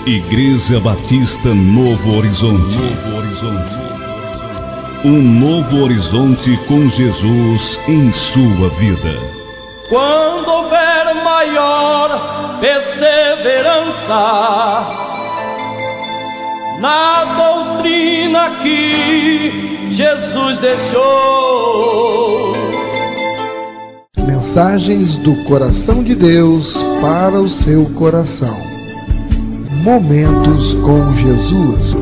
Igreja Batista Novo Horizonte. Um novo horizonte com Jesus em sua vida. Quando houver maior perseverança na doutrina que Jesus deixou. Mensagens do coração de Deus para o seu coração. Momentos com Jesus.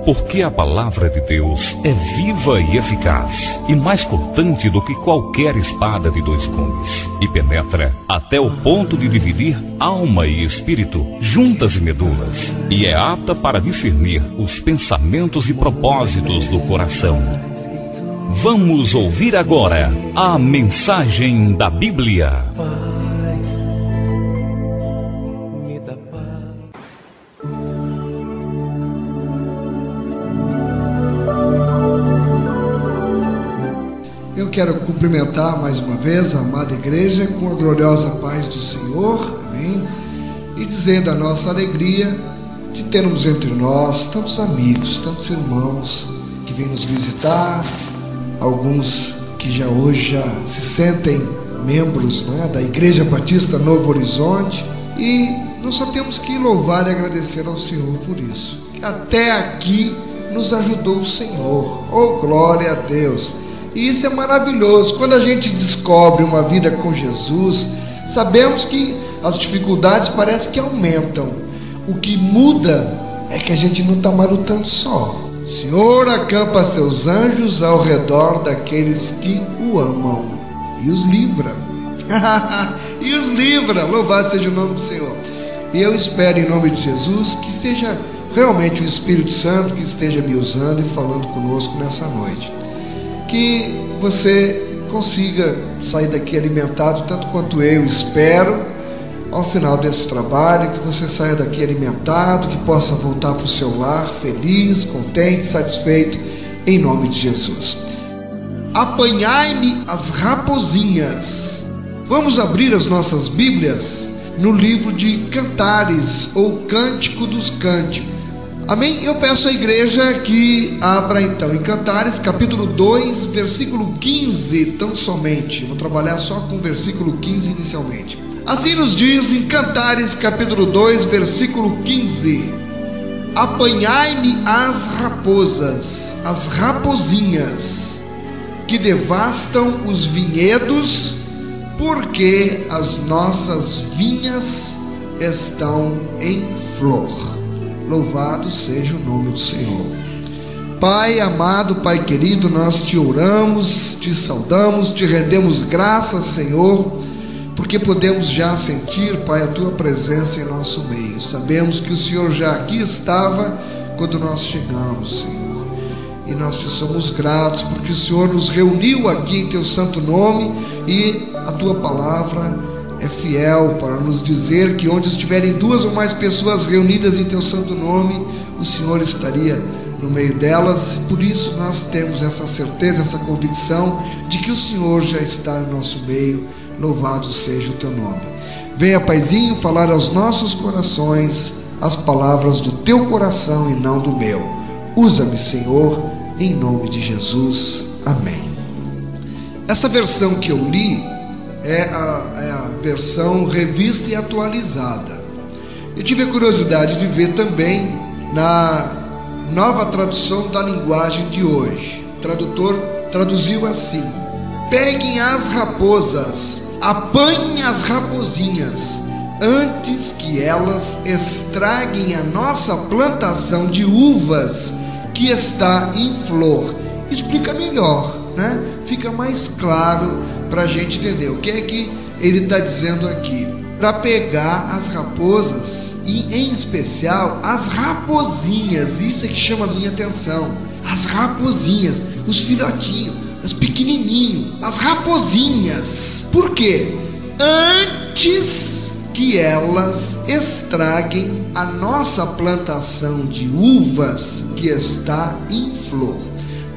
Porque a palavra de Deus é viva e eficaz, e mais cortante do que qualquer espada de dois gumes, e penetra até o ponto de dividir alma e espírito, juntas e medulas, e é apta para discernir os pensamentos e propósitos do coração. Vamos ouvir agora a mensagem da Bíblia. Eu quero cumprimentar mais uma vez a amada igreja com a gloriosa paz do Senhor, amém? E dizer da nossa alegria de termos entre nós tantos amigos, tantos irmãos que vêm nos visitar, alguns que já hoje se sentem membros, né, da Igreja Batista Novo Horizonte, e nós só temos que louvar e agradecer ao Senhor por isso. Até aqui nos ajudou o Senhor, oh glória a Deus! E isso é maravilhoso. Quando a gente descobre uma vida com Jesus, sabemos que as dificuldades parece que aumentam. O que muda é que a gente não está mais lutando só. O Senhor acampa seus anjos ao redor daqueles que o amam e os livra. E os livra, louvado seja o nome do Senhor. E eu espero em nome de Jesus que seja realmente o Espírito Santo que esteja me usando e falando conosco nessa noite. Que você consiga sair daqui alimentado, tanto quanto eu espero, ao final desse trabalho, que você saia daqui alimentado, que possa voltar para o seu lar feliz, contente, satisfeito, em nome de Jesus. Apanhai-me as raposinhas. Vamos abrir as nossas Bíblias no livro de Cantares, ou Cântico dos Cânticos. Amém? Eu peço à igreja que abra então em Cantares, capítulo 2, versículo 15, tão somente. Vou trabalhar só com o versículo 15 inicialmente. Assim nos diz em Cantares, capítulo 2, versículo 15: Apanhai-me as raposas, as raposinhas, que devastam os vinhedos, porque as nossas vinhas estão em flor. Louvado seja o nome do Senhor. Pai amado, Pai querido, nós te oramos, te saudamos, te rendemos graças, Senhor, porque podemos já sentir, Pai, a tua presença em nosso meio. Sabemos que o Senhor já aqui estava quando nós chegamos, Senhor, e nós te somos gratos porque o Senhor nos reuniu aqui em teu santo nome, e a tua palavra é fiel para nos dizer que onde estiverem duas ou mais pessoas reunidas em teu santo nome, o Senhor estaria no meio delas. Por isso nós temos essa certeza, essa convicção de que o Senhor já está no nosso meio. Louvado seja o teu nome. Venha, Paizinho, falar aos nossos corações as palavras do teu coração e não do meu. Usa-me, Senhor, em nome de Jesus. Amém. Essa versão que eu li é a versão revista e atualizada. Eu tive a curiosidade de ver também na nova tradução da linguagem de hoje. O tradutor traduziu assim: peguem as raposas, apanhem as raposinhas, antes que elas estraguem a nossa plantação de uvas que está em flor. Explica melhor, né? Fica mais claro para a gente entender o que é que ele está dizendo aqui. Para pegar as raposas, e em especial as raposinhas, isso é que chama a minha atenção. As raposinhas, os filhotinhos, os pequenininhos, as raposinhas. Por quê? Antes que elas estraguem a nossa plantação de uvas que está em flor.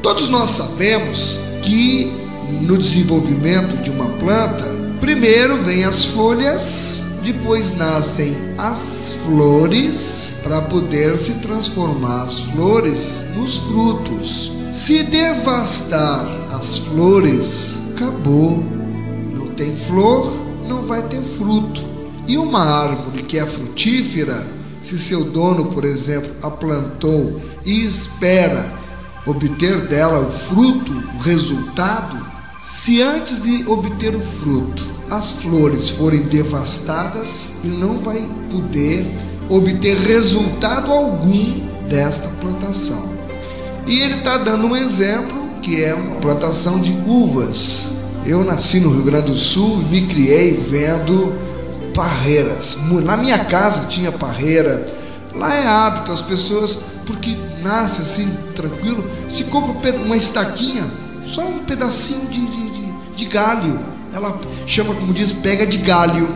Todos nós sabemos que no desenvolvimento de uma planta, primeiro vem as folhas, depois nascem as flores, para poder se transformar as flores nos frutos. Se devastar as flores, acabou. Não tem flor, não vai ter fruto. E uma árvore que é frutífera, se seu dono, por exemplo, a plantou e espera obter dela o fruto, o resultado, se antes de obter o fruto as flores forem devastadas, ele não vai poder obter resultado algum desta plantação. E ele está dando um exemplo, que é uma plantação de uvas. Eu nasci no Rio Grande do Sul e me criei vendo parreiras. Na minha casa tinha parreira. Lá é hábito, as pessoas, porque nasce assim, tranquilo, se compra uma estaquinha, só um pedacinho de galho. Ela chama, como diz, pega de galho.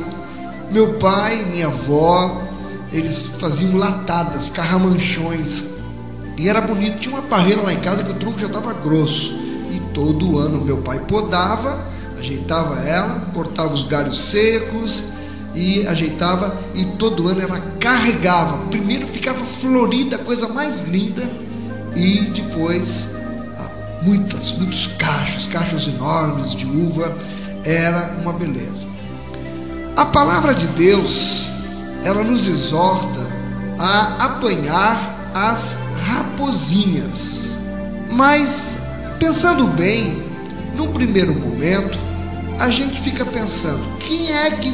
Meu pai, minha avó, eles faziam latadas, carramanchões. E era bonito. Tinha uma parreira lá em casa que o tronco já estava grosso. E todo ano meu pai podava, ajeitava ela, cortava os galhos secos e ajeitava. E todo ano ela carregava. Primeiro ficava florida, a coisa mais linda. E depois muitos cachos enormes de uva. Era uma beleza. A palavra de Deus, ela nos exorta a apanhar as raposinhas. Mas, pensando bem, num primeiro momento, a gente fica pensando, quem é que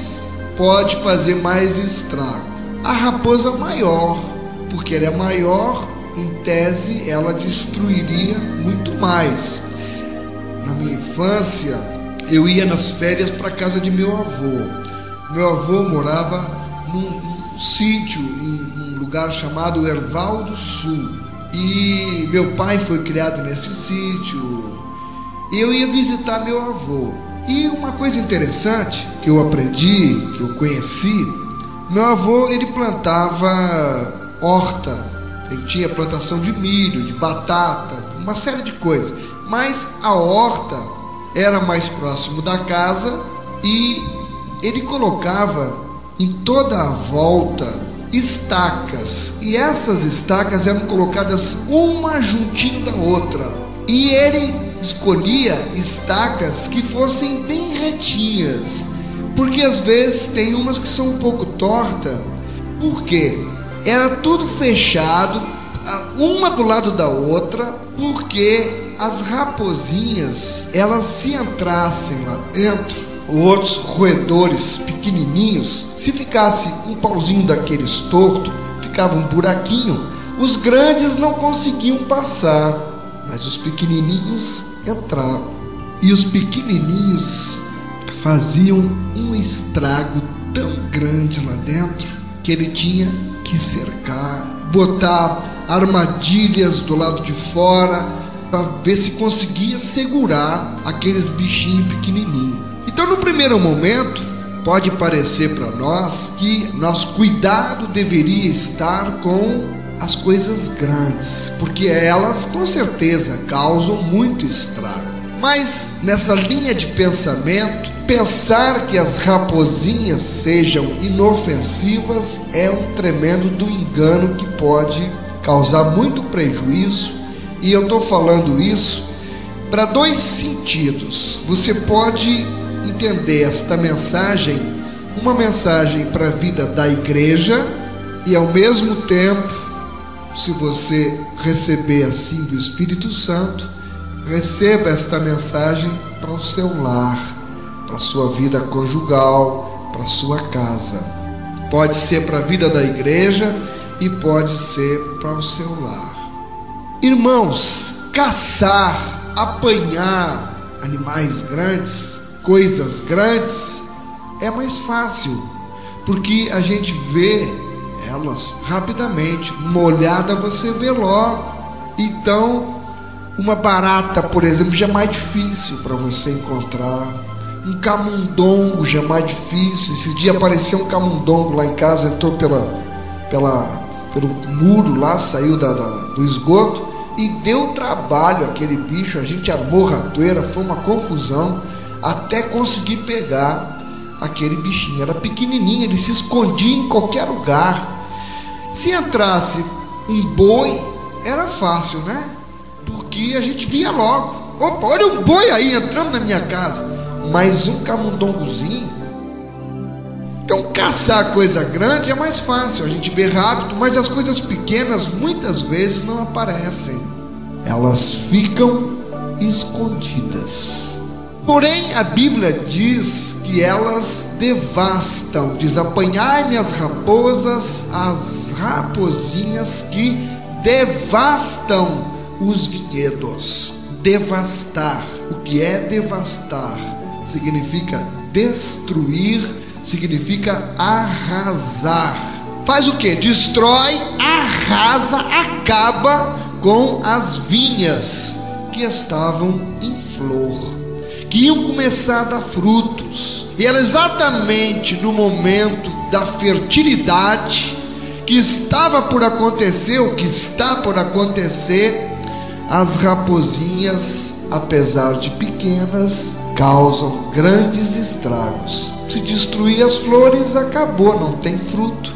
pode fazer mais estrago? A raposa maior, porque ela é maior, em tese, ela destruiria muito mais. Na minha infância, eu ia nas férias para a casa de meu avô. Meu avô morava num sítio, em um lugar chamado Erval do Sul. E meu pai foi criado nesse sítio. E eu ia visitar meu avô. E uma coisa interessante que eu aprendi, que eu conheci, meu avô, ele plantava horta. Ele tinha plantação de milho, de batata, uma série de coisas. Mas a horta era mais próximo da casa e ele colocava em toda a volta estacas, e essas estacas eram colocadas uma juntinho da outra, e ele escolhia estacas que fossem bem retinhas, porque às vezes tem umas que são um pouco tortas. Por quê? Era tudo fechado, uma do lado da outra, porque as raposinhas, elas se entrassem lá dentro, outros roedores pequenininhos, se ficasse um pauzinho daqueles torto, ficava um buraquinho, os grandes não conseguiam passar, mas os pequenininhos entravam. E os pequenininhos faziam um estrago tão grande lá dentro que ele tinha que cercar, botar armadilhas do lado de fora para ver se conseguia segurar aqueles bichinhos pequenininhos. Então, no primeiro momento, pode parecer para nós que nosso cuidado deveria estar com as coisas grandes, porque elas com certeza causam muito estrago. Mas nessa linha de pensamento, pensar que as raposinhas sejam inofensivas é um tremendo do engano que pode causar muito prejuízo. E eu estou falando isso para dois sentidos. Você pode entender esta mensagem, uma mensagem para a vida da igreja, e ao mesmo tempo, se você receber assim do Espírito Santo, receba esta mensagem para o seu lar, para a sua vida conjugal, para a sua casa. Pode ser para a vida da igreja e pode ser para o seu lar. Irmãos, caçar, apanhar animais grandes, coisas grandes, é mais fácil, porque a gente vê elas rapidamente. Uma olhada você vê logo. Então, uma barata, por exemplo, já é mais difícil para você encontrar. Um camundongo já é mais difícil. Esse dia apareceu um camundongo lá em casa, entrou pelo muro lá, saiu do esgoto. e deu trabalho aquele bicho. A gente armou ratoeira, foi uma confusão até conseguir pegar aquele bichinho. Era pequenininho, ele se escondia em qualquer lugar. Se entrasse um boi, era fácil, né? Porque a gente via logo: opa, olha um boi aí entrando na minha casa. Mas um camundongozinho, então caçar coisa grande é mais fácil, a gente vê rápido, mas as coisas pequenas muitas vezes não aparecem, elas ficam escondidas. Porém, a Bíblia diz que elas devastam. Diz: apanhai-me as raposas, as raposinhas que devastam os vinhedos. Devastar. O que é devastar? Significa destruir, significa arrasar. Faz o que? Destrói, arrasa, acaba com as vinhas que estavam em flor, que iam começar a dar frutos. E era exatamente no momento da fertilidade que estava por acontecer, o que está por acontecer. As raposinhas, apesar de pequenas, causam grandes estragos. Se destruir as flores, acabou, não tem fruto.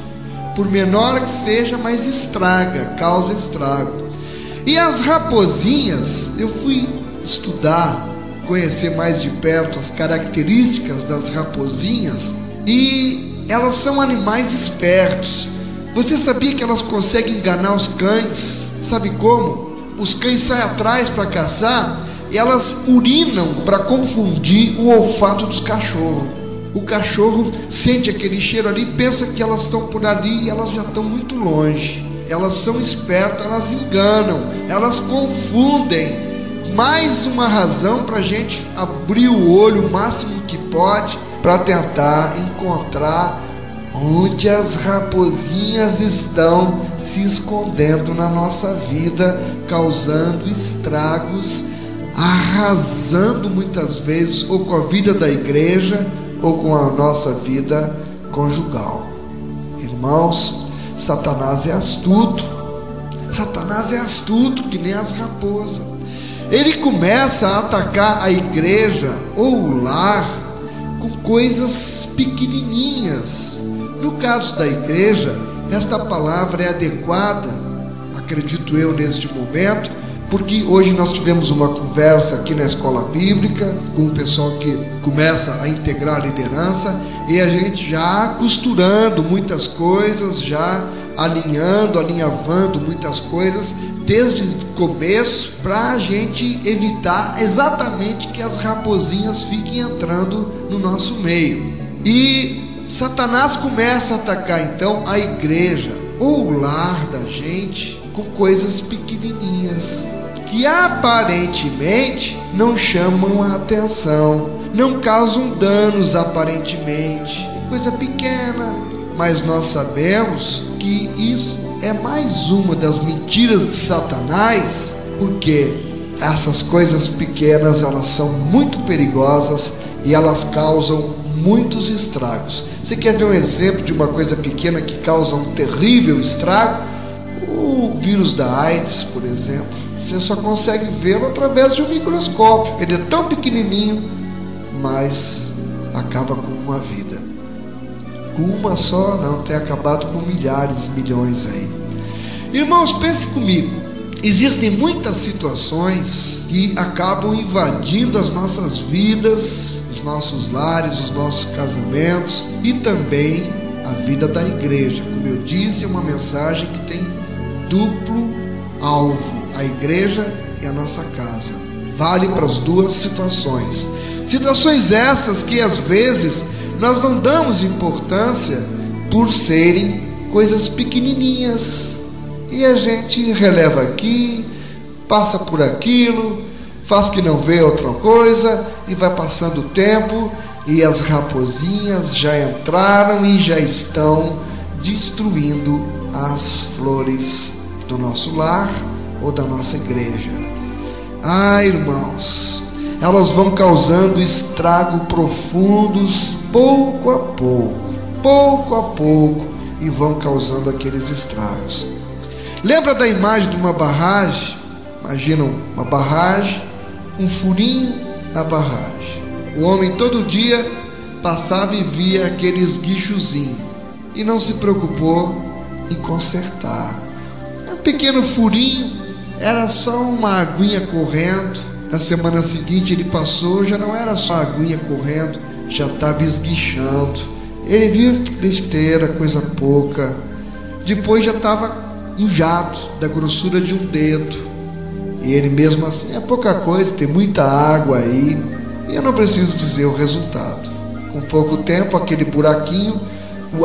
Por menor que seja, mas estraga, causa estrago. E as raposinhas, eu fui estudar, conhecer mais de perto as características das raposinhas, e elas são animais espertos. Você sabia que elas conseguem enganar os cães? Sabe como? Os cães saem atrás para caçar e elas urinam para confundir o olfato dos cachorros. O cachorro sente aquele cheiro ali, pensa que elas estão por ali e elas já estão muito longe. Elas são espertas, elas enganam, elas confundem. Mais uma razão para a gente abrir o olho o máximo que pode para tentar encontrar onde as raposinhas estão se escondendo na nossa vida, causando estragos, arrasando muitas vezes ou com a vida da igreja ou com a nossa vida conjugal. Irmãos, Satanás é astuto. Satanás é astuto que nem as raposas. Ele começa a atacar a igreja ou o lar com coisas pequenininhas. No caso da igreja, esta palavra é adequada, acredito eu, neste momento, porque hoje nós tivemos uma conversa aqui na escola bíblica com o pessoal que começa a integrar a liderança, e a gente já costurando muitas coisas, já alinhavando muitas coisas desde o começo, para a gente evitar exatamente que as raposinhas fiquem entrando no nosso meio. E Satanás começa a atacar então a igreja ou o lar da gente com coisas pequenininhas que aparentemente não chamam a atenção, não causam danos aparentemente, coisa pequena, mas nós sabemos que isso é mais uma das mentiras de Satanás, porque essas coisas pequenas, elas são muito perigosas e elas causam muitos estragos. Você quer ver um exemplo de uma coisa pequena que causa um terrível estrago? O vírus da AIDS, por exemplo. Você só consegue vê-lo através de um microscópio. Ele é tão pequenininho, mas acaba com uma vida. Com uma só não, tem acabado com milhares, milhões aí. Irmãos, pense comigo. Existem muitas situações que acabam invadindo as nossas vidas, os nossos lares, os nossos casamentos e também a vida da igreja. Como eu disse, é uma mensagem que tem duplo alvo, a igreja e a nossa casa. Vale para as duas situações. Situações essas que às vezes nós não damos importância por serem coisas pequenininhas, e a gente releva aqui, passa por aquilo, faz que não vê outra coisa, e vai passando o tempo, e as raposinhas já entraram e já estão destruindo as flores do nosso lar ou da nossa igreja. Irmãos, elas vão causando estrago profundos pouco a pouco, e vão causando aqueles estragos. Lembra da imagem de uma barragem Imagina uma barragem, um furinho na barragem. O homem todo dia passava e via aquele esguichozinho e não se preocupou em consertar. Um pequeno furinho, era só uma aguinha correndo. Na semana seguinte ele passou, já não era só a aguinha correndo, já estava esguichando. Ele viu besteira, coisa pouca. Depois já estava um jato da grossura de um dedo. E ele mesmo assim, é pouca coisa, tem muita água aí. E eu não preciso dizer o resultado. Com pouco tempo, aquele buraquinho,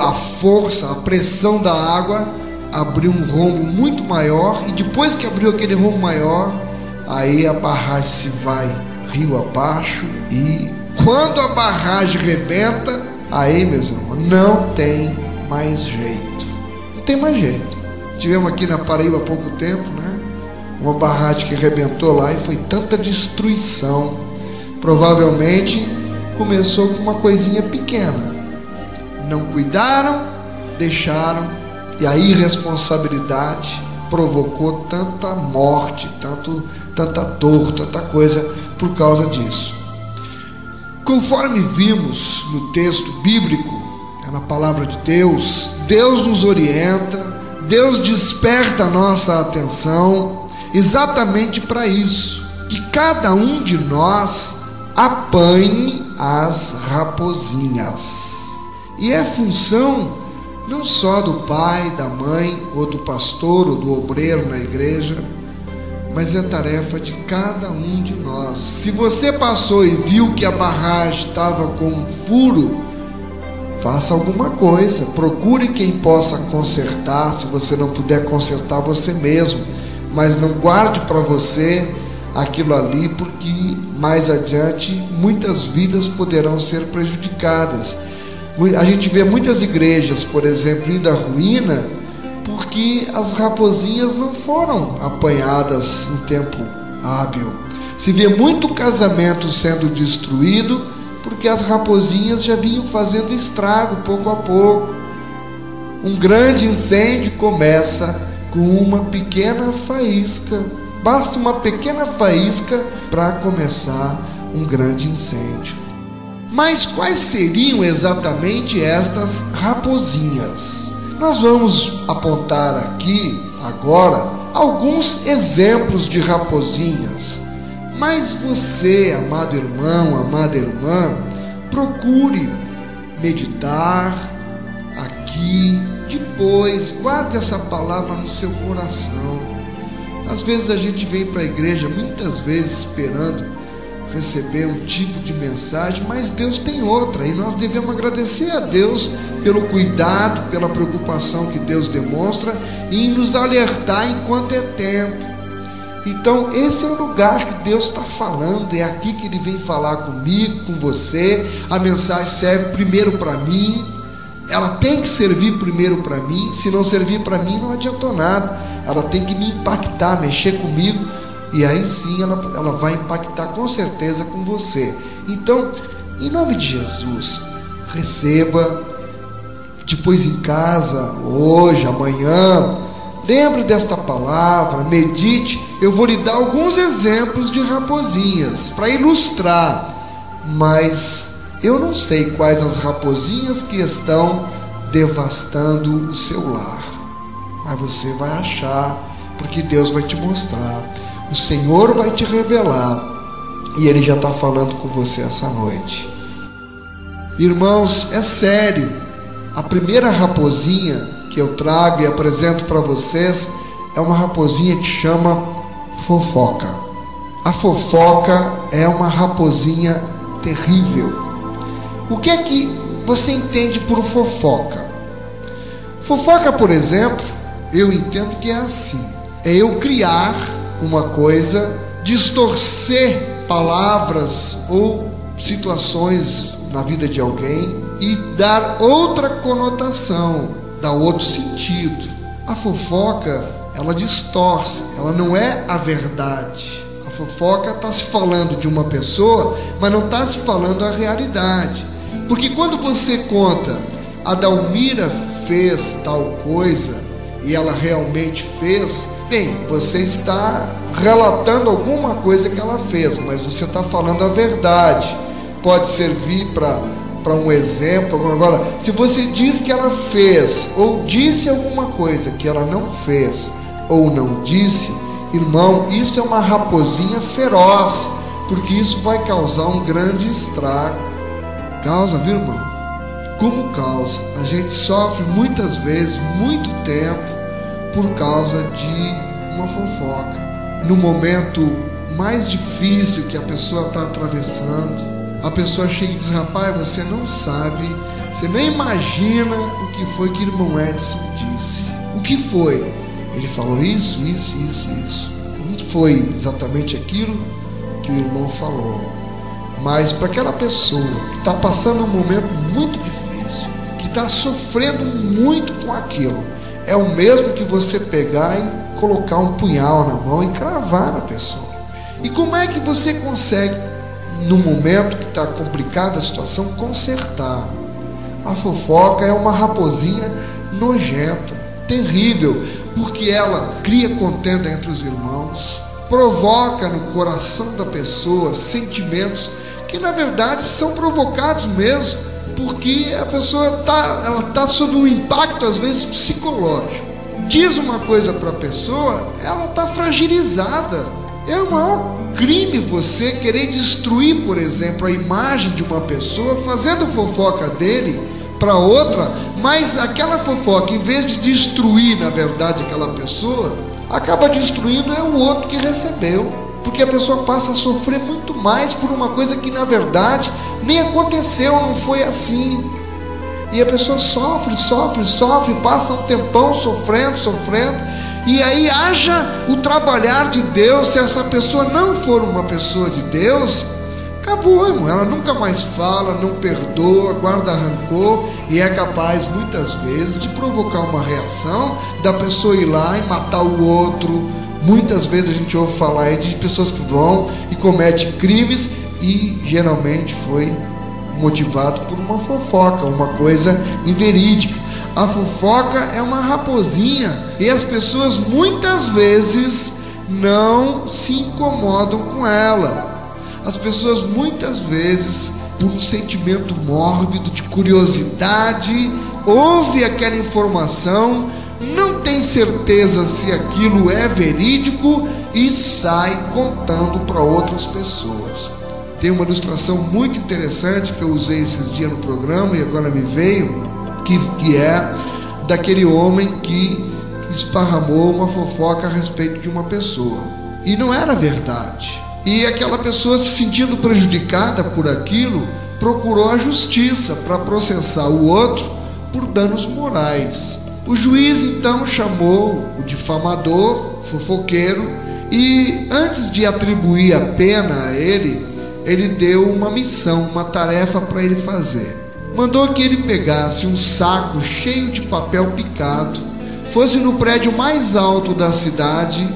a força, a pressão da água abriu um rombo muito maior. E depois que abriu aquele rombo maior, aí a barragem se vai rio abaixo. E quando a barragem rebenta, aí, meus irmãos, não tem mais jeito. Não tem mais jeito. Tivemos aqui na Paraíba há pouco tempo, né? Uma barragem que arrebentou lá e foi tanta destruição. Provavelmente começou com uma coisinha pequena. Não cuidaram, deixaram, e a irresponsabilidade provocou tanta morte, tanta dor, tanta coisa por causa disso. Conforme vimos no texto bíblico, na palavra de Deus, Deus nos orienta, Deus desperta a nossa atenção exatamente para isso, que cada um de nós apanhe as raposinhas. E é função não só do pai, da mãe, ou do pastor, ou do obreiro na igreja, mas é tarefa de cada um de nós. Se você passou e viu que a barragem estava com um furo, faça alguma coisa, procure quem possa consertar. Se você não puder consertar você mesmo, mas não guarde para você aquilo ali, porque mais adiante muitas vidas poderão ser prejudicadas. A gente vê muitas igrejas, por exemplo, indo à ruína porque as raposinhas não foram apanhadas em tempo hábil. Se vê muito casamento sendo destruído porque as raposinhas já vinham fazendo estrago pouco a pouco. Um grande incêndio começa com uma pequena faísca. Basta uma pequena faísca para começar um grande incêndio. Mas quais seriam exatamente estas raposinhas? Nós vamos apontar aqui, agora, alguns exemplos de raposinhas. Mas você, amado irmão, amada irmã, procure meditar aqui, depois, guarde essa palavra no seu coração. Às vezes a gente vem para a igreja, muitas vezes esperando receber um tipo de mensagem, mas Deus tem outra, e nós devemos agradecer a Deus pelo cuidado, pela preocupação que Deus demonstra em nos alertar enquanto é tempo. Então esse é o lugar que Deus está falando, é aqui que Ele vem falar comigo, com você. A mensagem serve primeiro para mim, ela tem que servir primeiro para mim. Se não servir para mim, não adiantou nada. Ela tem que me impactar, mexer comigo, e aí sim ela vai impactar com certeza com você. Então, em nome de Jesus, receba, depois em casa, hoje, amanhã, lembre desta palavra, medite. Eu vou lhe dar alguns exemplos de raposinhas para ilustrar, mas eu não sei quais as raposinhas que estão devastando o seu lar, mas você vai achar, porque Deus vai te mostrar. O Senhor vai te revelar, e Ele já está falando com você essa noite. Irmãos, é sério. A primeira raposinha que eu trago e apresento para vocês é uma raposinha que chama fofoca. A fofoca é uma raposinha terrível. O que é que você entende por fofoca? Fofoca, por exemplo, eu entendo que é assim: é eu criar uma coisa, distorcer palavras ou situações na vida de alguém e dar outra conotação, dar outro sentido. A fofoca, ela distorce, ela não é a verdade. A fofoca está se falando de uma pessoa, mas não está se falando a realidade. Porque quando você conta, a Dalmira fez tal coisa, e ela realmente fez, bem, você está relatando alguma coisa que ela fez, mas você está falando a verdade. Pode servir para um exemplo. Agora, se você diz que ela fez ou disse alguma coisa que ela não fez ou não disse, irmão, isso é uma raposinha feroz, porque isso vai causar um grande estrago. Causa, viu, irmão? Como causa? A gente sofre muitas vezes, muito tempo, por causa de uma fofoca. No momento mais difícil que a pessoa está atravessando, a pessoa chega e diz: rapaz, você não sabe, você nem imagina o que foi que o irmão Edson disse. O que foi? Ele falou isso. Não foi exatamente aquilo que o irmão falou, mas para aquela pessoa que está passando um momento muito difícil, que está sofrendo muito com aquilo, é o mesmo que você pegar e colocar um punhal na mão e cravar na pessoa. E como é que você consegue, no momento que está complicada a situação, consertar? A fofoca é uma raposinha nojenta, terrível, porque ela cria contenda entre os irmãos, provoca no coração da pessoa sentimentos que na verdade são provocados mesmo, porque a pessoa está sob um impacto às vezes psicológico. Diz uma coisa para a pessoa, ela está fragilizada. É o maior crime você querer destruir, por exemplo, a imagem de uma pessoa fazendo fofoca dele para outra, mas aquela fofoca, em vez de destruir na verdade aquela pessoa, acaba destruindo o outro que recebeu, porque a pessoa passa a sofrer muito mais por uma coisa que na verdade nem aconteceu, não foi assim. E a pessoa sofre, passa um tempão sofrendo, e aí haja o trabalhar de Deus. Se essa pessoa não for uma pessoa de Deus, acabou, irmão. Ela nunca mais fala, não perdoa, guarda rancor, e é capaz muitas vezes de provocar uma reação da pessoa ir lá e matar o outro. Muitas vezes a gente ouve falar aí de pessoas que vão e cometem crimes, e geralmente foi motivado por uma fofoca, uma coisa inverídica. A fofoca é uma raposinha, e as pessoas muitas vezes não se incomodam com ela. As pessoas muitas vezes, por um sentimento mórbido de curiosidade, ouve aquela informação, não tem certeza se aquilo é verídico e sai contando para outras pessoas. Tem uma ilustração muito interessante que eu usei esses dias no programa e agora me veio, que é daquele homem que esparramou uma fofoca a respeito de uma pessoa, e não era verdade. E aquela pessoa, se sentindo prejudicada por aquilo, procurou a justiça para processar o outro por danos morais. O juiz então chamou o difamador, fofoqueiro, e antes de atribuir a pena a ele deu uma missão, uma tarefa para ele fazer. Mandou que ele pegasse um saco cheio de papel picado, fosse no prédio mais alto da cidade,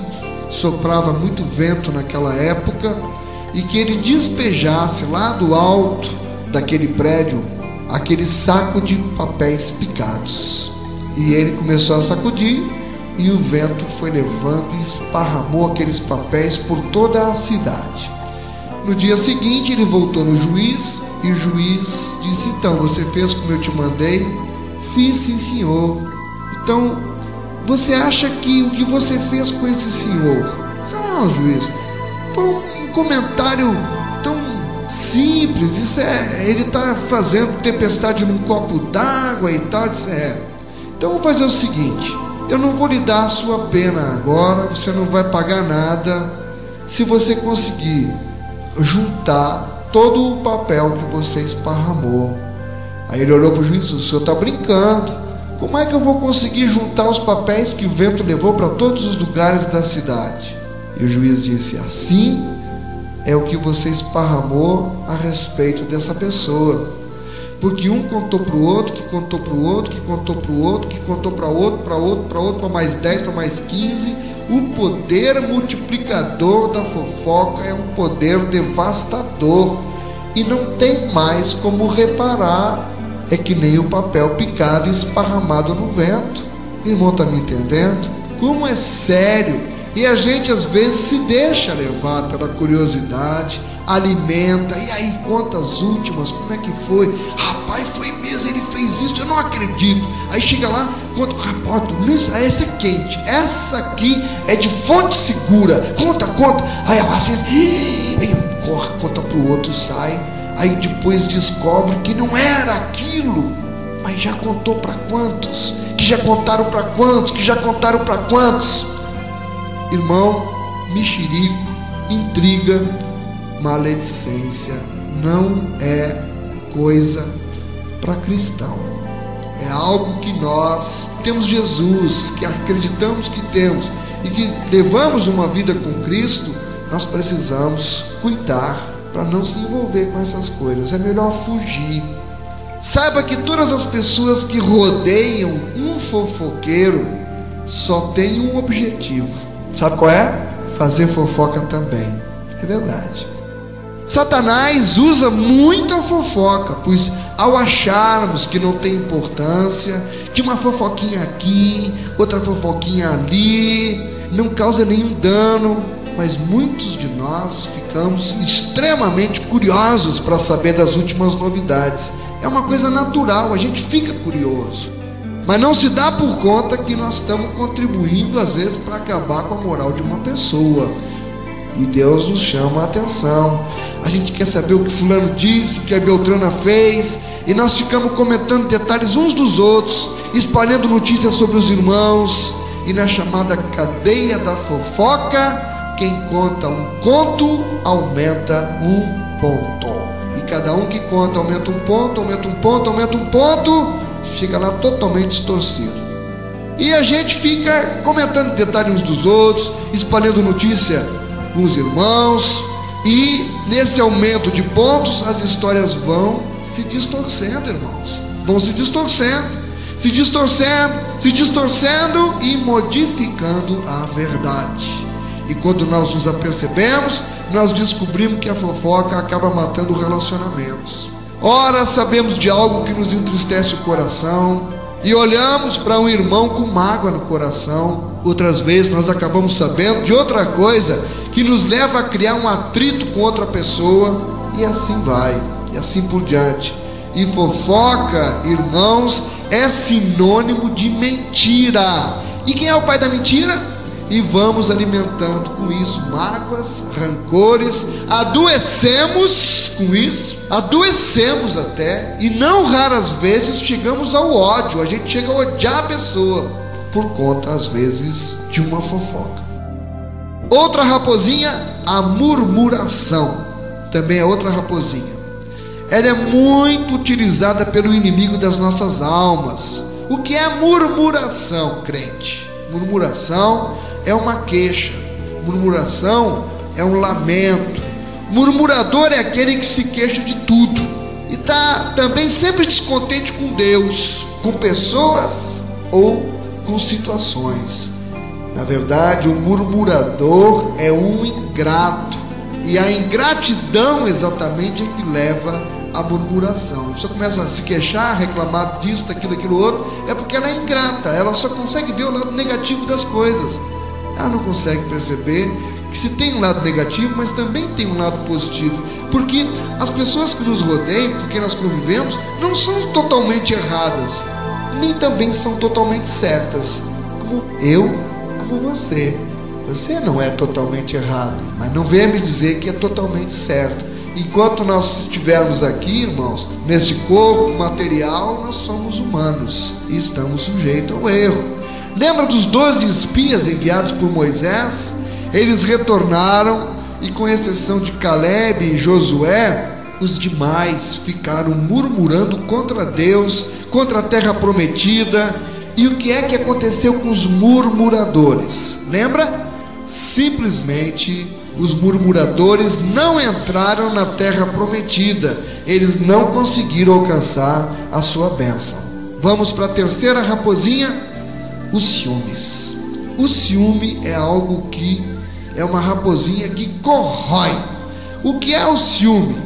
soprava muito vento naquela época, e que ele despejasse lá do alto daquele prédio aquele saco de papéis picados. E ele começou a sacudir, e o vento foi levando e esparramou aqueles papéis por toda a cidade. No dia seguinte ele voltou no juiz, e o juiz disse: então, você fez como eu te mandei? Fiz, sim, senhor. Então, você acha que o que você fez com esse senhor? Não, juiz, foi um comentário tão simples. Isso ele está fazendo tempestade num copo d'água e tal. Disse: então vou fazer o seguinte, eu não vou lhe dar a sua pena agora, você não vai pagar nada, se você conseguir juntar todo o papel que você esparramou. Aí ele olhou para o juiz: o senhor está brincando, como é que eu vou conseguir juntar os papéis que o vento levou para todos os lugares da cidade? E o juiz disse: assim é o que você esparramou a respeito dessa pessoa, porque um contou para o outro, que contou para o outro, que contou para o outro, que contou para outro, para mais 10, para mais 15. O poder multiplicador da fofoca é um poder devastador, e não tem mais como reparar. É que nem o papel picado e esparramado no vento. O irmão está me entendendo? Como é sério? E a gente às vezes se deixa levar pela curiosidade, alimenta, e aí conta as últimas, como é que foi? Rapaz, foi mesmo, ele fez isso, eu não acredito. Aí chega lá, conta, rapaz, essa é quente, essa aqui é de fonte segura, conta. Aí ela assim, aí corre, conta pro outro e sai. Aí depois descobre que não era aquilo, mas já contou para quantos? Que já contaram para quantos? Que já contaram para quantos? Irmão, mexerico, intriga, maledicência não é coisa para cristão. É algo que nós temos Jesus, que acreditamos que temos e que levamos uma vida com Cristo, nós precisamos cuidar para não se envolver com essas coisas. É melhor fugir. Saiba que todas as pessoas que rodeiam um fofoqueiro só têm um objetivo. Sabe qual é? Fazer fofoca também. É verdade. Satanás usa muito a fofoca, pois ao acharmos que não tem importância, que uma fofoquinha aqui, outra fofoquinha ali, não causa nenhum dano, mas muitos de nós ficamos extremamente curiosos para saber das últimas novidades. É uma coisa natural, a gente fica curioso, mas não se dá por conta que nós estamos contribuindo às vezes para acabar com a moral de uma pessoa. E Deus nos chama a atenção. A gente quer saber o que fulano disse, o que a Beltrana fez, e nós ficamos comentando detalhes uns dos outros, espalhando notícias sobre os irmãos. E na chamada cadeia da fofoca, quem conta um conto aumenta um ponto. E cada um que conta aumenta um ponto, aumenta um ponto, aumenta um ponto, fica lá totalmente distorcido. E a gente fica comentando detalhes uns dos outros, espalhando notícia com os irmãos, e nesse aumento de pontos as histórias vão se distorcendo, irmãos. Vão se distorcendo e modificando a verdade. E quando nós nos apercebemos, nós descobrimos que a fofoca acaba matando relacionamentos. Ora, sabemos de algo que nos entristece o coração e olhamos para um irmão com mágoa no coração. Outras vezes nós acabamos sabendo de outra coisa que nos leva a criar um atrito com outra pessoa, e assim vai, e assim por diante. E fofoca, irmãos, é sinônimo de mentira. E quem é o pai da mentira? E vamos alimentando com isso mágoas, rancores, adoecemos com isso, adoecemos até, e não raras vezes chegamos ao ódio. A gente chega a odiar a pessoa por conta, às vezes, de uma fofoca. Outra raposinha, a murmuração. Também é outra raposinha. Ela é muito utilizada pelo inimigo das nossas almas. O que é murmuração, crente? Murmuração é uma queixa. Murmuração é um lamento. Murmurador é aquele que se queixa de tudo e está também sempre descontente com Deus, com pessoas ou com situações. Na verdade, o murmurador é um ingrato, e a ingratidão exatamente é que leva à murmuração. A pessoa começa a se queixar, reclamar disso, daquilo, outro, é porque ela é ingrata, ela só consegue ver o lado negativo das coisas. Ela não consegue perceber que se tem um lado negativo, mas também tem um lado positivo, porque as pessoas que nos rodeiam, com quem nós convivemos, não são totalmente erradas, nem também são totalmente certas, como eu, como você. Você não é totalmente errado, mas não venha me dizer que é totalmente certo. Enquanto nós estivermos aqui, irmãos, neste corpo material, nós somos humanos e estamos sujeitos ao erro. Lembra dos 12 espias enviados por Moisés? Eles retornaram e, com exceção de Caleb e Josué, os demais ficaram murmurando contra Deus, contra a terra prometida. E o que é que aconteceu com os murmuradores? Lembra? Simplesmente os murmuradores não entraram na terra prometida. Eles não conseguiram alcançar a sua bênção. Vamos para a terceira raposinha, os ciúmes. O ciúme é algo que é uma raposinha que corrói. O que é o ciúme?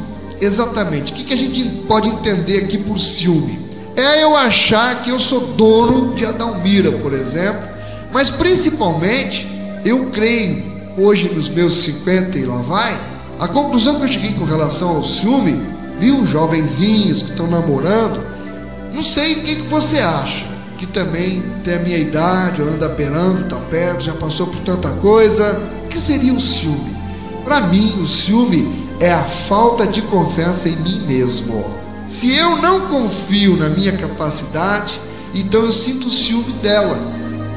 Exatamente. O que a gente pode entender aqui por ciúme? é eu achar que eu sou dono de Adalmira, por exemplo, mas principalmente eu creio, hoje nos meus 50 e lá vai, a conclusão que eu cheguei com relação ao ciúme, viu, jovenzinhos que estão namorando, não sei o que você acha, que também tem a minha idade, anda beirando, está perto, já passou por tanta coisa. O que seria o ciúme? Para mim, o ciúme é a falta de confiança em mim mesmo. Se eu não confio na minha capacidade, então eu sinto ciúme dela.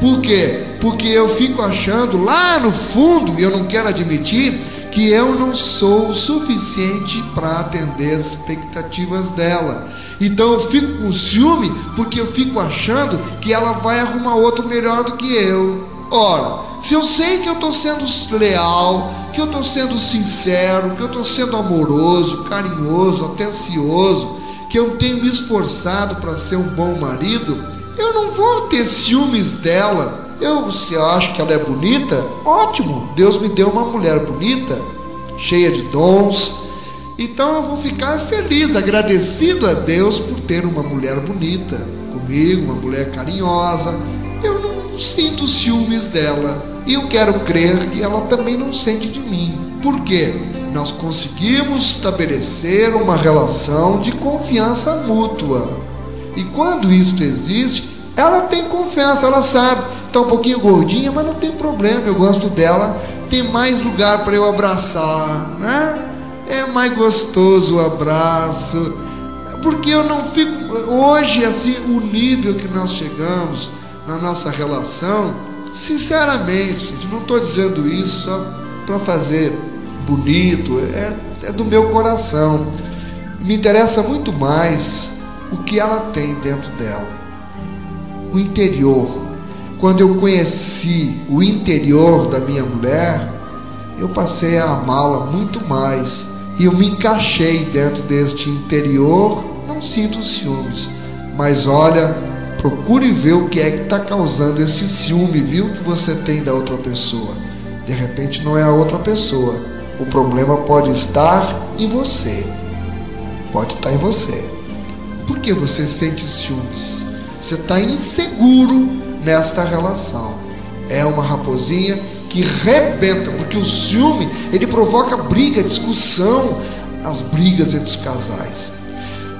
Por quê? Porque eu fico achando lá no fundo, e eu não quero admitir, que eu não sou o suficiente para atender as expectativas dela. Então eu fico com ciúme porque eu fico achando que ela vai arrumar outro melhor do que eu. Ora, se eu sei que eu estou sendo leal, que eu estou sendo sincero, que eu estou sendo amoroso, carinhoso, atencioso, que eu tenho me esforçado para ser um bom marido, eu não vou ter ciúmes dela. Se eu acho que ela é bonita, ótimo, Deus me deu uma mulher bonita, cheia de dons, então eu vou ficar feliz, agradecido a Deus por ter uma mulher bonita comigo, uma mulher carinhosa. Eu não sinto ciúmes dela, e eu quero crer que ela também não sente de mim. Por quê? Nós conseguimos estabelecer uma relação de confiança mútua, e quando isso existe, ela tem confiança, ela sabe, está um pouquinho gordinha, mas não tem problema, eu gosto dela, tem mais lugar para eu abraçar, né? É mais gostoso o abraço, porque eu não fico, hoje assim, o nível que nós chegamos na nossa relação, sinceramente, gente, não estou dizendo isso só para fazer bonito, é do meu coração, me interessa muito mais o que ela tem dentro dela, o interior. Quando eu conheci o interior da minha mulher, eu passei a amá-la muito mais, e eu me encaixei dentro deste interior. Não sinto ciúmes, mas olha, procure ver o que é que está causando este ciúme, viu, que você tem da outra pessoa. De repente não é a outra pessoa, o problema pode estar em você, pode estar em você. Por que você sente ciúmes? Você está inseguro nesta relação. É uma raposinha que rebenta, porque o ciúme, ele provoca briga, discussão, as brigas entre os casais.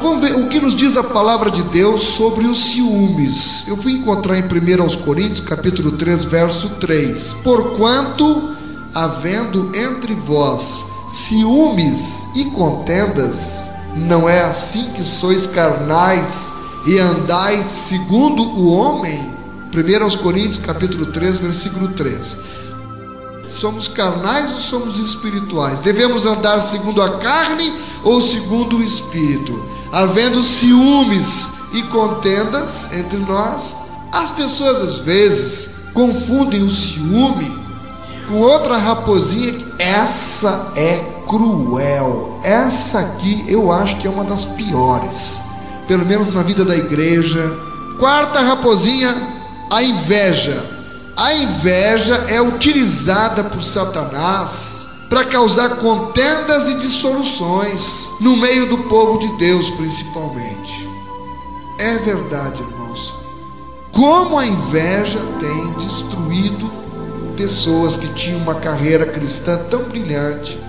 Vamos ver o que nos diz a palavra de Deus sobre os ciúmes. Eu fui encontrar em 1 Coríntios, capítulo 3, verso 3. Porquanto, havendo entre vós ciúmes e contendas, não é assim que sois carnais e andais segundo o homem? 1 Coríntios capítulo 3, versículo 3. Somos carnais ou somos espirituais? Devemos andar segundo a carne ou segundo o espírito? Havendo ciúmes e contendas entre nós, as pessoas às vezes confundem o ciúme com outra raposinha. Essa é cruel. Essa aqui eu acho que é uma das piores, pelo menos na vida da igreja. Quarta raposinha, a inveja. A inveja é utilizada por Satanás para causar contendas e dissoluções no meio do povo de Deus, principalmente. É verdade, irmãos. Como a inveja tem destruído pessoas que tinham uma carreira cristã tão brilhante,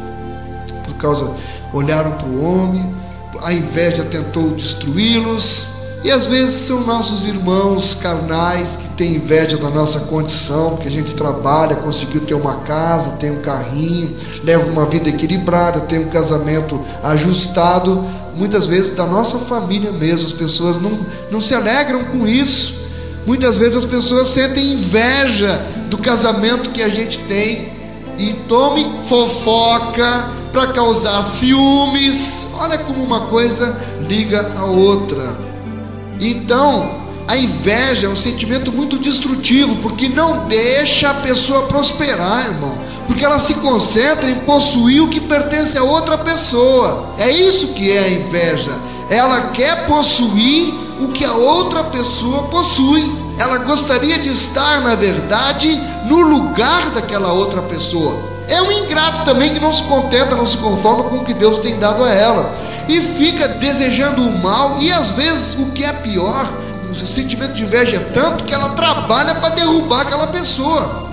por causa, olharam para o homem, a inveja tentou destruí-los. E às vezes são nossos irmãos carnais que têm inveja da nossa condição, porque a gente trabalha, conseguiu ter uma casa, tem um carrinho, leva uma vida equilibrada, tem um casamento ajustado. Muitas vezes da nossa família mesmo, as pessoas não se alegram com isso. Muitas vezes as pessoas sentem inveja do casamento que a gente tem e tome fofoca para causar ciúmes. Olha como uma coisa liga a outra. Então, a inveja é um sentimento muito destrutivo, porque não deixa a pessoa prosperar, irmão, porque ela se concentra em possuir o que pertence a outra pessoa. É isso que é a inveja. Ela quer possuir o que a outra pessoa possui. Ela gostaria de estar, na verdade, no lugar daquela outra pessoa. É um ingrato também que não se contenta, não se conforma com o que Deus tem dado a ela. e fica desejando o mal, e às vezes o que é pior, o sentimento de inveja é tanto que ela trabalha para derrubar aquela pessoa.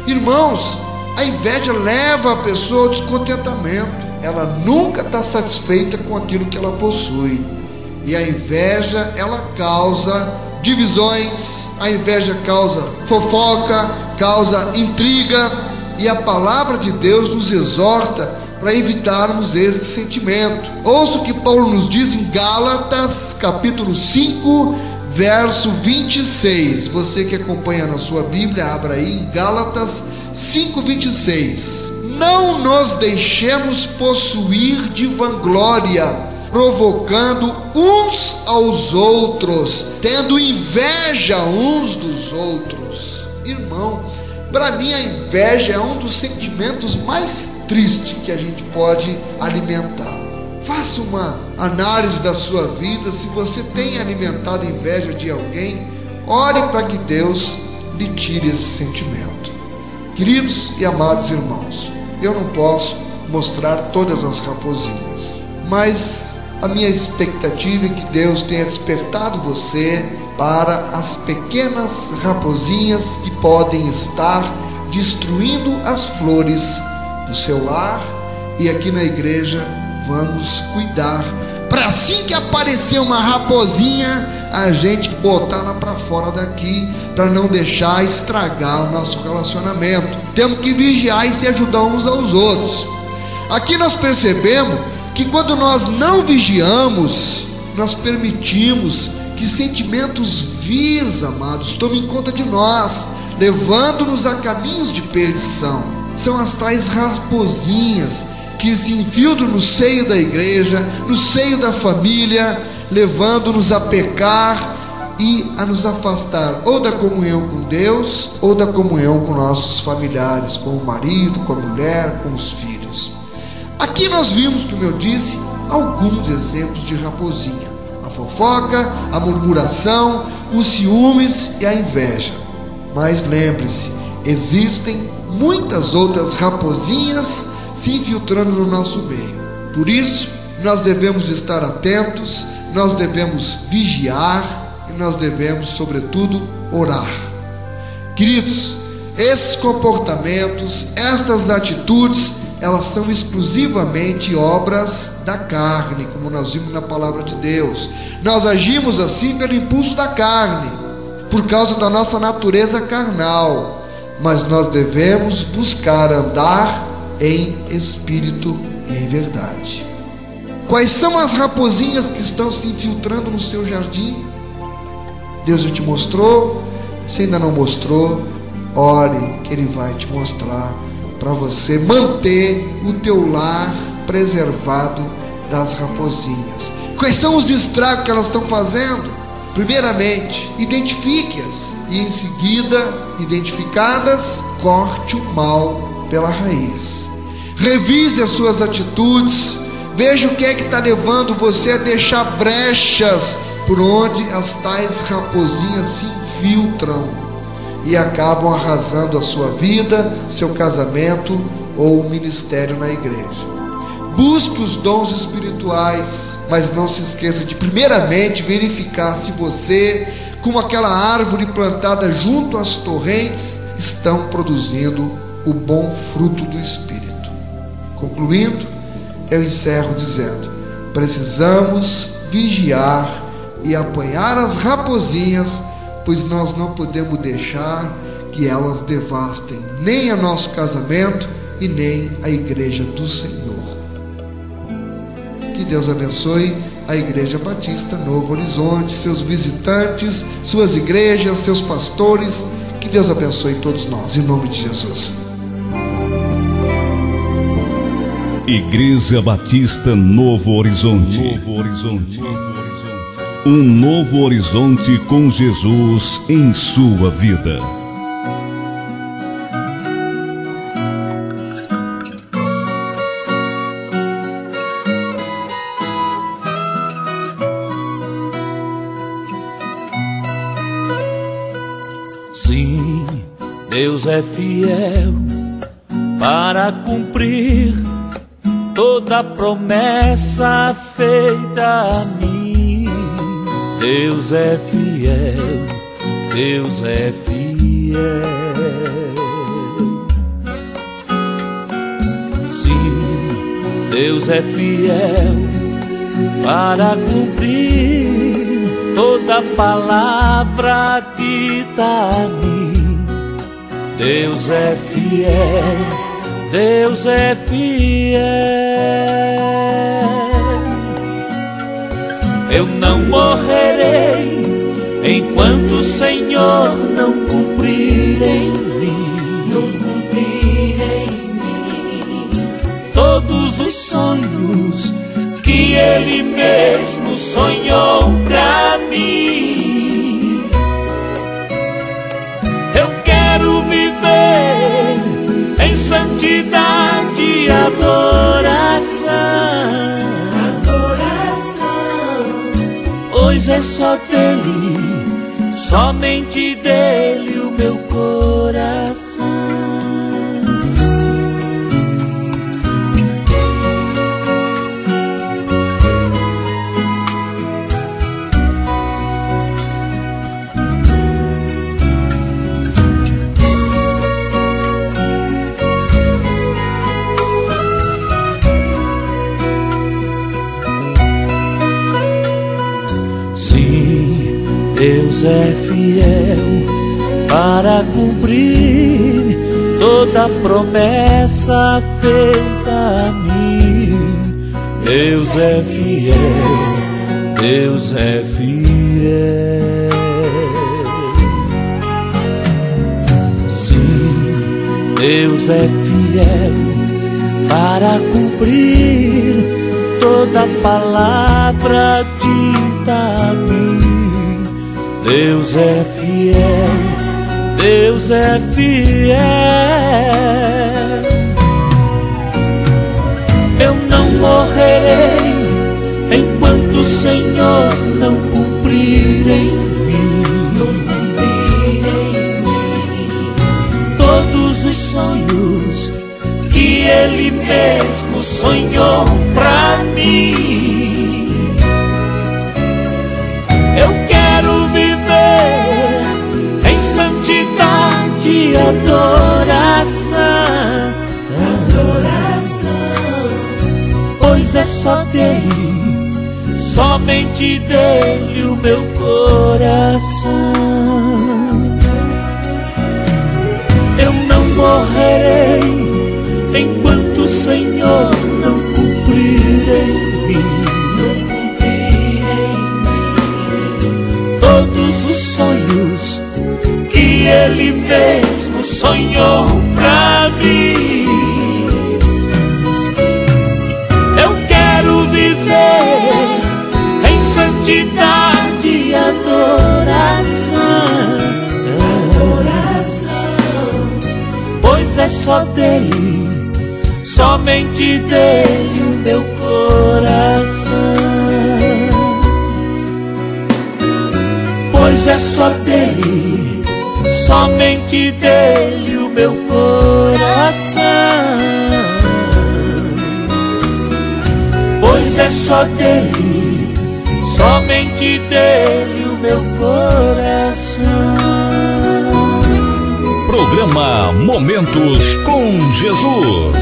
Irmãos, a inveja leva a pessoa ao descontentamento. Ela nunca está satisfeita com aquilo que ela possui. E a inveja, ela causa divisões, a inveja causa fofoca, causa intriga. E a palavra de Deus nos exorta para evitarmos esse sentimento. Ouça o que Paulo nos diz em Gálatas, capítulo 5, verso 26. Você que acompanha na sua Bíblia, abra aí em Gálatas 5:26. Não nos deixemos possuir de vanglória, provocando uns aos outros, tendo inveja uns dos outros. Irmão, para mim a inveja é um dos sentimentos mais tristes que a gente pode alimentar. Faça uma análise da sua vida. Se você tem alimentado inveja de alguém, ore para que Deus lhe tire esse sentimento. Queridos e amados irmãos, eu não posso mostrar todas as raposinhas, mas a minha expectativa é que Deus tenha despertado você para as pequenas raposinhas que podem estar destruindo as flores do seu lar. E aqui na igreja vamos cuidar para, assim que aparecer uma raposinha, a gente botar ela para fora daqui, para não deixar estragar o nosso relacionamento. Temos que vigiar e se ajudar uns aos outros. Aqui nós percebemos que quando nós não vigiamos, nós permitimos que sentimentos vis, amados, tomem conta de nós, levando-nos a caminhos de perdição. São as tais raposinhas que se infiltram no seio da igreja, no seio da família, levando-nos a pecar e a nos afastar ou da comunhão com Deus, ou da comunhão com nossos familiares, com o marido, com a mulher, com os filhos. Aqui nós vimos, como eu disse, alguns exemplos de raposinha: a fofoca, a murmuração, os ciúmes e a inveja. Mas lembre-se, existem muitas outras raposinhas se infiltrando no nosso meio. Por isso, nós devemos estar atentos, nós devemos vigiar e nós devemos, sobretudo, orar. Queridos, esses comportamentos, estas atitudes, elas são exclusivamente obras da carne, como nós vimos na palavra de Deus. Nós agimos assim pelo impulso da carne, por causa da nossa natureza carnal, mas nós devemos buscar andar em espírito e em verdade. Quais são as raposinhas que estão se infiltrando no seu jardim? Deus já te mostrou? Se ainda não mostrou, ore que Ele vai te mostrar, para você manter o teu lar preservado das raposinhas. Quais são os estragos que elas estão fazendo? Primeiramente, identifique-as e em seguida, identificadas, corte o mal pela raiz. Revise as suas atitudes, veja o que é que está levando você a deixar brechas por onde as tais raposinhas se infiltram e acabam arrasando a sua vida, seu casamento ou o ministério na igreja. Busque os dons espirituais, mas não se esqueça de primeiramente verificar se você, como aquela árvore plantada junto às torrentes, estão produzindo o bom fruto do Espírito. Concluindo, eu encerro dizendo: precisamos vigiar e apanhar as raposinhas, pois nós não podemos deixar que elas devastem nem o nosso casamento e nem a igreja do Senhor. Que Deus abençoe a Igreja Batista Novo Horizonte, seus visitantes, suas igrejas, seus pastores. Que Deus abençoe todos nós, em nome de Jesus. Igreja Batista Novo Horizonte. Novo Horizonte. Um novo horizonte com Jesus em sua vida. Sim, Deus é fiel para cumprir toda promessa feita a mim. Deus é fiel, Deus é fiel. Sim, Deus é fiel para cumprir toda palavra dita a mim. Deus é fiel, Deus é fiel. Eu não morrerei enquanto o Senhor não cumprir em mim, não cumprir em mim todos os sonhos que Ele mesmo sonhou pra mim. Eu quero viver em santidade e adoração, pois é só dele, somente dele o meu coração. Deus é fiel para cumprir toda promessa feita a mim. Deus é fiel, Deus é fiel. Sim, Deus é fiel para cumprir toda palavra dita a mim. Deus é fiel, Deus é fiel. Eu não morrerei enquanto o Senhor não cumprir em mim, todos os sonhos que Ele mesmo sonhou pra mim. Eu quero viver em santidade e adoração, pois é só dele, somente dele o meu coração. Eu não morrerei enquanto o Senhor não cumprir em mim todos os sonhos que Ele mesmo sonhou pra mim. Eu quero viver em santidade e adoração, pois é só dele, somente dele o meu coração. Pois é só dele, somente dele o meu coração. Pois é só dele, somente dele o meu coração. Programa Momentos com Jesus.